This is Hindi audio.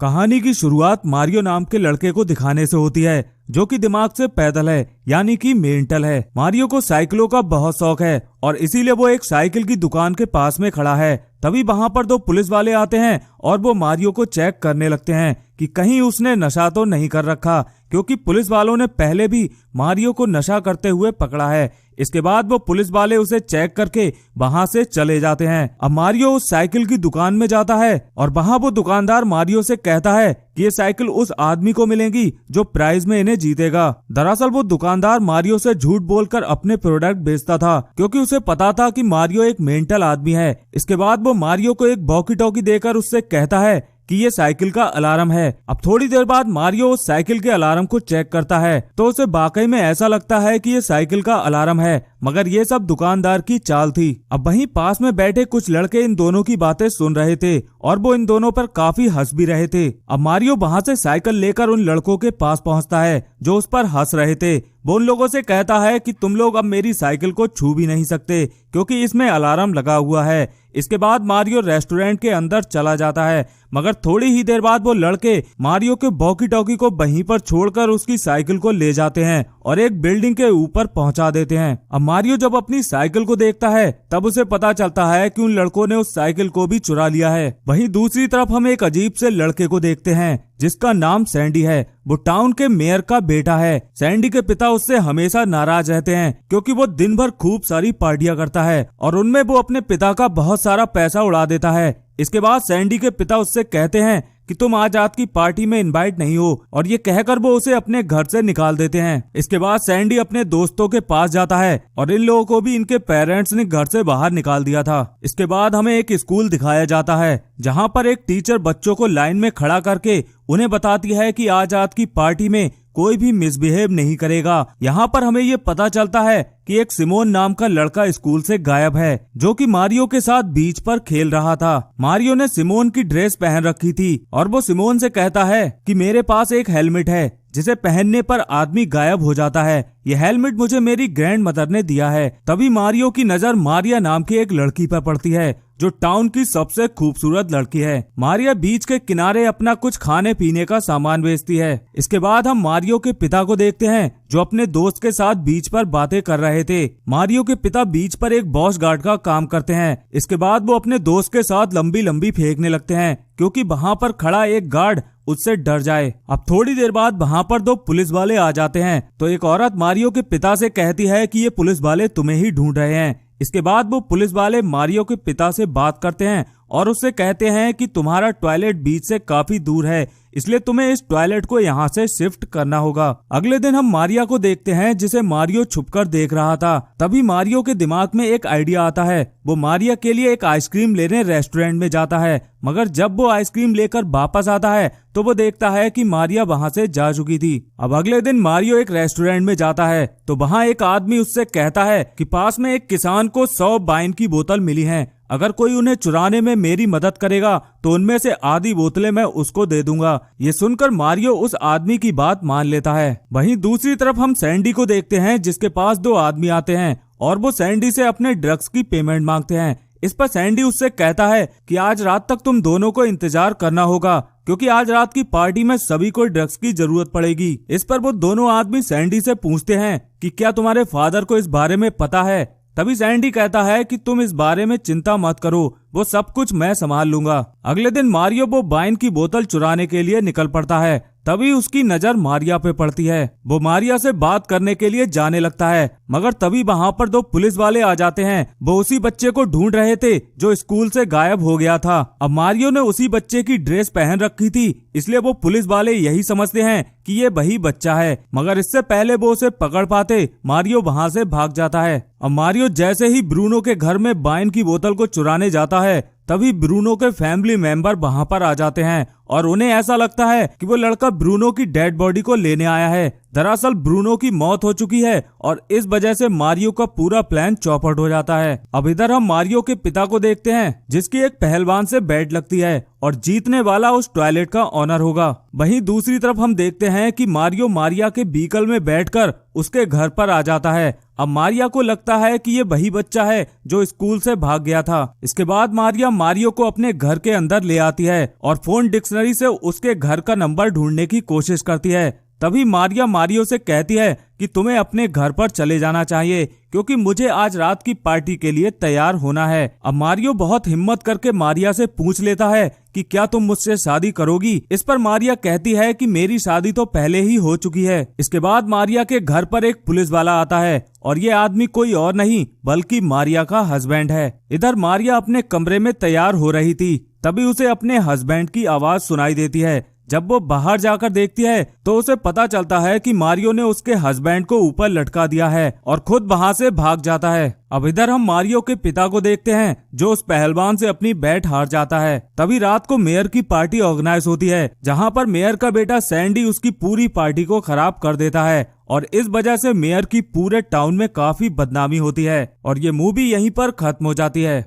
कहानी की शुरुआत मारियो नाम के लड़के को दिखाने से होती है, जो कि दिमाग से पैदल है, यानी कि मेंटल है। मारियो को साइकिलों का बहुत शौक है और इसीलिए वो एक साइकिल की दुकान के पास में खड़ा है। तभी वहां पर दो पुलिस वाले आते हैं और वो मारियो को चेक करने लगते हैं कि कहीं उसने नशा तो नहीं कर रखा, क्योंकि पुलिस वालों ने पहले भी मारियो को नशा करते हुए पकड़ा है। इसके बाद वो पुलिस वाले उसे चेक करके वहां से चले जाते हैं। अब मारियो उस साइकिल की दुकान में जाता है और वहां वो दुकानदार मारियो से कहता है कि ये साइकिल उस आदमी को मिलेगी जो प्राइज में इन्हें जीतेगा। दरअसल वो दुकानदार मारियो से झूठ बोलकर अपने प्रोडक्ट बेचता था, क्योंकि उसे पता था कि मारियो एक मेंटल आदमी है। इसके बाद वो मारियो को एक वॉकी टॉकी देकर उससे कहता है कि ये साइकिल का अलार्म है। अब थोड़ी देर बाद मारियो उस साइकिल के अलार्म को चेक करता है तो उसे वाकई में ऐसा लगता है कि ये साइकिल का अलार्म है, मगर ये सब दुकानदार की चाल थी। अब वहीं पास में बैठे कुछ लड़के इन दोनों की बातें सुन रहे थे और वो इन दोनों पर काफी हंस भी रहे थे। अब मारियो वहां से साइकिल लेकर उन लड़कों के पास पहुंचता है जो उस पर हंस रहे थे। वो उन लोगों से कहता है कि तुम लोग अब मेरी साइकिल को छू भी नहीं सकते, क्योंकि इसमें अलार्म लगा हुआ है। इसके बाद मारियो रेस्टोरेंट के अंदर चला जाता है, मगर थोड़ी ही देर बाद वो लड़के मारियो के वॉकी टॉकी को वहीं पर छोड़कर उसकी साइकिल को ले जाते हैं और एक बिल्डिंग के ऊपर पहुंचा देते हैं। अब मारियो जब अपनी साइकिल को देखता है तब उसे पता चलता है कि उन लड़कों ने उस साइकिल को भी चुरा लिया है। वहीं दूसरी तरफ हम एक अजीब से लड़के को देखते हैं जिसका नाम सैंडी है। वो टाउन के मेयर का बेटा है। सैंडी के पिता उससे हमेशा नाराज रहते हैं, क्योंकि वो दिन भर खूब सारी पार्टियां करता है और उनमें वो अपने पिता का बहुत सारा पैसा उड़ा देता है। इसके बाद सैंडी के पिता उससे कहते हैं कि तुम आज रात की पार्टी में इनवाइट नहीं हो, और ये कहकर वो उसे अपने घर से निकाल देते हैं। इसके बाद सैंडी अपने दोस्तों के पास जाता है और इन लोगों को भी इनके पेरेंट्स ने घर से बाहर निकाल दिया था। इसके बाद हमें एक स्कूल दिखाया जाता है जहां पर एक टीचर बच्चों को लाइन में खड़ा करके उन्हें बताती है कि आज रात की पार्टी में कोई भी मिसबिहेव नहीं करेगा। यहाँ पर हमें ये पता चलता है कि एक सिमोन नाम का लड़का स्कूल से गायब है, जो कि मारियो के साथ बीच पर खेल रहा था। मारियो ने सिमोन की ड्रेस पहन रखी थी और वो सिमोन से कहता है कि मेरे पास एक हेलमेट है जिसे पहनने पर आदमी गायब हो जाता है। ये हेलमेट मुझे मेरी ग्रैंड मदर ने दिया है। तभी मारियो की नजर मारिया नाम की एक लड़की पर पड़ती है जो टाउन की सबसे खूबसूरत लड़की है। मारिया बीच के किनारे अपना कुछ खाने पीने का सामान बेचती है। इसके बाद हम मारियो के पिता को देखते हैं जो अपने दोस्त के साथ बीच पर बातें कर रहे थे। मारियो के पिता बीच पर एक बॉस गार्ड का काम करते हैं। इसके बाद वो अपने दोस्त के साथ लंबी लंबी फेंकने लगते हैं, क्योंकि वहाँ पर खड़ा एक गार्ड उससे डर जाए। अब थोड़ी देर बाद वहाँ पर दो पुलिस वाले आ जाते हैं तो एक औरत मारियो के पिता से कहती है कि ये पुलिस वाले तुम्हें ही ढूंढ रहे हैं। इसके बाद वो पुलिस वाले मारियो के पिता से बात करते हैं और उससे कहते हैं कि तुम्हारा टॉयलेट बीच से काफी दूर है, इसलिए तुम्हें इस टॉयलेट को यहाँ से शिफ्ट करना होगा। अगले दिन हम मारिया को देखते हैं जिसे मारियो छुपकर देख रहा था। तभी मारियो के दिमाग में एक आइडिया आता है। वो मारिया के लिए एक आइसक्रीम लेने रेस्टोरेंट में जाता है, मगर जब वो आइसक्रीम लेकर वापस आता है तो वो देखता है कि मारिया वहाँ से जा चुकी थी। अब अगले दिन मारियो एक रेस्टोरेंट में जाता है तो वहाँ एक आदमी उससे कहता है कि पास में एक किसान को 100 वाइन की बोतल मिली है, अगर कोई उन्हें चुराने में मेरी मदद करेगा तो उनमें से आधी बोतलें मैं उसको दे दूंगा। ये सुनकर मारियो उस आदमी की बात मान लेता है। वहीं दूसरी तरफ हम सैंडी को देखते हैं जिसके पास दो आदमी आते हैं और वो सैंडी से अपने ड्रग्स की पेमेंट मांगते हैं। इस पर सैंडी उससे कहता है कि आज रात तक तुम दोनों को इंतजार करना होगा, क्योंकि आज रात की पार्टी में सभी को ड्रग्स की जरूरत पड़ेगी। इस पर वो दोनों आदमी सैंडी से पूछते हैं कि क्या तुम्हारे फादर को इस बारे में पता है। तभी सैंडी कहता है कि तुम इस बारे में चिंता मत करो, वो सब कुछ मैं संभाल लूंगा। अगले दिन मारियो वो वाइन की बोतल चुराने के लिए निकल पड़ता है। तभी उसकी नजर मारिया पे पड़ती है। वो मारिया से बात करने के लिए जाने लगता है, मगर तभी वहाँ पर दो पुलिस वाले आ जाते हैं। वो उसी बच्चे को ढूंढ रहे थे जो स्कूल से गायब हो गया था। अब मारियो ने उसी बच्चे की ड्रेस पहन रखी थी, इसलिए वो पुलिस वाले यही समझते हैं कि ये वही बच्चा है, मगर इससे पहले वो उसे पकड़ पाते मारियो वहाँ से भाग जाता है। अब मारियो जैसे ही ब्रूनो के घर में वाइन की बोतल को चुराने जाता है तभी ब्रूनो के फैमिली मेंबर वहाँ पर आ जाते हैं और उन्हें ऐसा लगता है कि वो लड़का ब्रूनो की डेड बॉडी को लेने आया है। दरअसल ब्रूनो की मौत हो चुकी है और इस वजह से मारियो का पूरा प्लान चौपट हो जाता है। अब इधर हम मारियो के पिता को देखते हैं जिसकी एक पहलवान से बैट लगती है और जीतने वाला उस टॉयलेट का ऑनर होगा। वहीं दूसरी तरफ हम देखते हैं कि मारियो मारिया के व्हीकल में बैठकर उसके घर पर आ जाता है। अब मारिया को लगता है कि ये वही बच्चा है जो स्कूल से भाग गया था। इसके बाद मारिया मारियो को अपने घर के अंदर ले आती है और फोन डिक्शनरी से उसके घर का नंबर ढूंढने की कोशिश करती है। तभी मारिया मारियो से कहती है कि तुम्हें अपने घर पर चले जाना चाहिए क्योंकि मुझे आज रात की पार्टी के लिए तैयार होना है। अब मारियो बहुत हिम्मत करके मारिया से पूछ लेता है कि क्या तुम मुझसे शादी करोगी। इस पर मारिया कहती है कि मेरी शादी तो पहले ही हो चुकी है। इसके बाद मारिया के घर पर एक पुलिस वाला आता है और ये आदमी कोई और नहीं बल्कि मारिया का हस्बैंड है। इधर मारिया अपने कमरे में तैयार हो रही थी, तभी उसे अपने हस्बैंड की आवाज सुनाई देती है। जब वो बाहर जाकर देखती है तो उसे पता चलता है कि मारियो ने उसके हस्बैंड को ऊपर लटका दिया है और खुद वहां से भाग जाता है। अब इधर हम मारियो के पिता को देखते हैं जो उस पहलवान से अपनी बैट हार जाता है। तभी रात को मेयर की पार्टी ऑर्गेनाइज होती है जहां पर मेयर का बेटा सैंडी उसकी पूरी पार्टी को खराब कर देता है और इस वजह से मेयर की पूरे टाउन में काफी बदनामी होती है और ये मूवी यहीं पर खत्म हो जाती है।